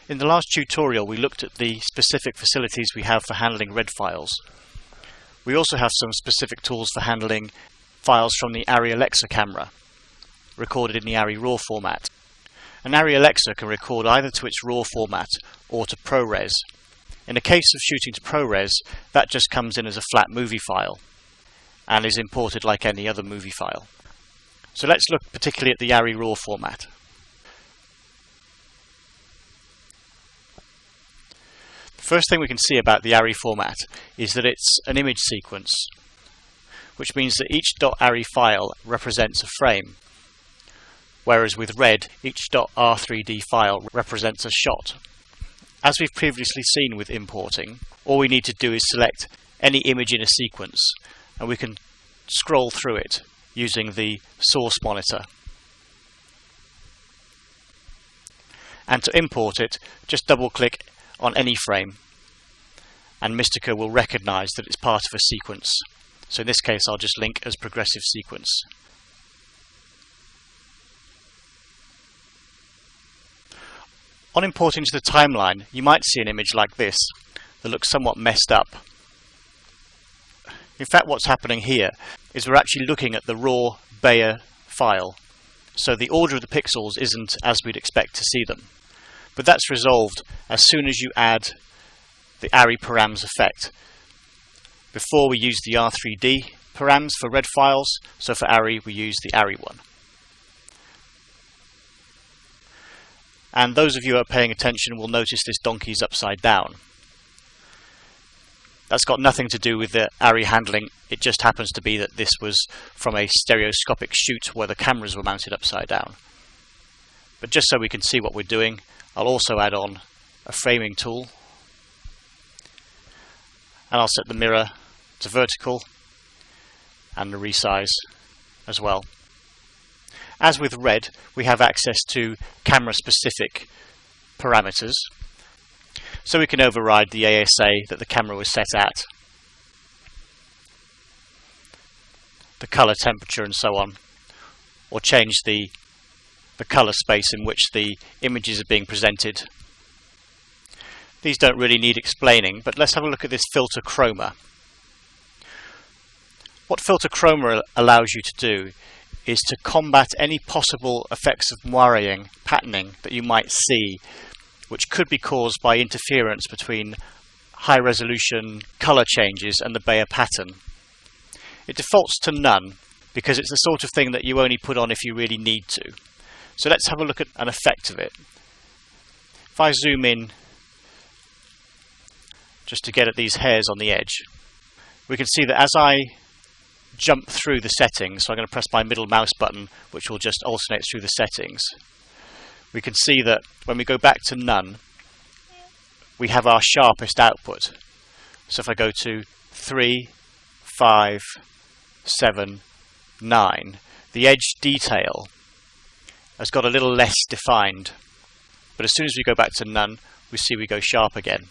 In the last tutorial we looked at the specific facilities we have for handling RED files. We also have some specific tools for handling files from the Arri Camera, recorded in the Arri RAW format. An Arri Alexa can record either to its RAW format or to ProRes. In the case of shooting to ProRes, that just comes in as a flat movie file and is imported like any other movie file. So let's look particularly at the Arri RAW format. The first thing we can see about the Arri format is that it's an image sequence, which means that each .arri file represents a frame, whereas with RED, each .r3d file represents a shot. As we've previously seen with importing, all we need to do is select any image in a sequence, and we can scroll through it using the source monitor. And to import it, just double-click on any frame, and Mistika will recognize that it's part of a sequence. So in this case I'll just link as progressive sequence. On importing to the timeline, you might see an image like this that looks somewhat messed up. In fact, what's happening here is we're actually looking at the raw Bayer file, so the order of the pixels isn't as we'd expect to see them. But that's resolved as soon as you add the Arri params effect. Before we used the R3D params for RED files, so for Arri we use the Arri one. And those of you who are paying attention will notice this donkey's upside down. That's got nothing to do with the Arri handling, it just happens to be that this was from a stereoscopic shoot where the cameras were mounted upside down. But just so we can see what we're doing, I'll also add on a framing tool, and I'll set the mirror to vertical and the resize as well. As with RED, we have access to camera specific parameters, so we can override the ASA that the camera was set at, the color, temperature and so on, or change the color space in which the images are being presented. These don't really need explaining, but let's have a look at this filter chroma. What filter chroma allows you to do is to combat any possible effects of moiré patterning that you might see, which could be caused by interference between high resolution color changes and the Bayer pattern. It defaults to none because it's the sort of thing that you only put on if you really need to. So let's have a look at an effect of it. If I zoom in just to get at these hairs on the edge, we can see that as I jump through the settings, so I'm going to press my middle mouse button, which will just alternate through the settings, we can see that when we go back to none, we have our sharpest output. So if I go to 3, 5, 7, 9, the edge detail has got a little less defined, but as soon as we go back to none, we see we go sharp again.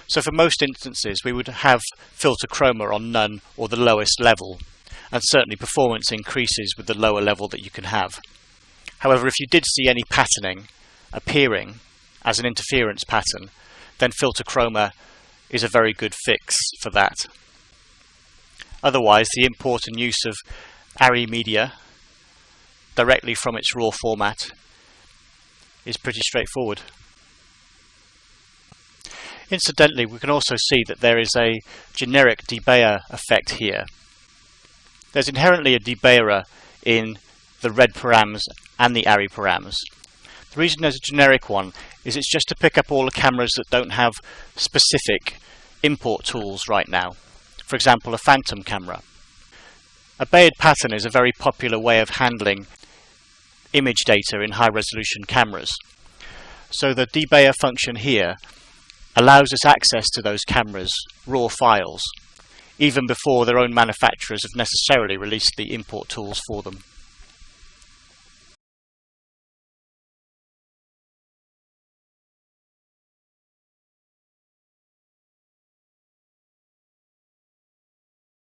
So for most instances we would have filter chroma on none or the lowest level, and certainly performance increases with the lower level that you can have. However, if you did see any patterning appearing as an interference pattern, then filter chroma is a very good fix for that. Otherwise, the import and use of Arri media directly from its raw format is pretty straightforward. Incidentally, we can also see that there is a generic debayer effect here. There's inherently a debayer in the RED params and the Arri params. The reason there's a generic one is it's just to pick up all the cameras that don't have specific import tools right now. For example, a phantom camera. A bayed pattern is a very popular way of handling image data in high resolution cameras. So the debayer function here allows us access to those cameras' raw files, even before their own manufacturers have necessarily released the import tools for them.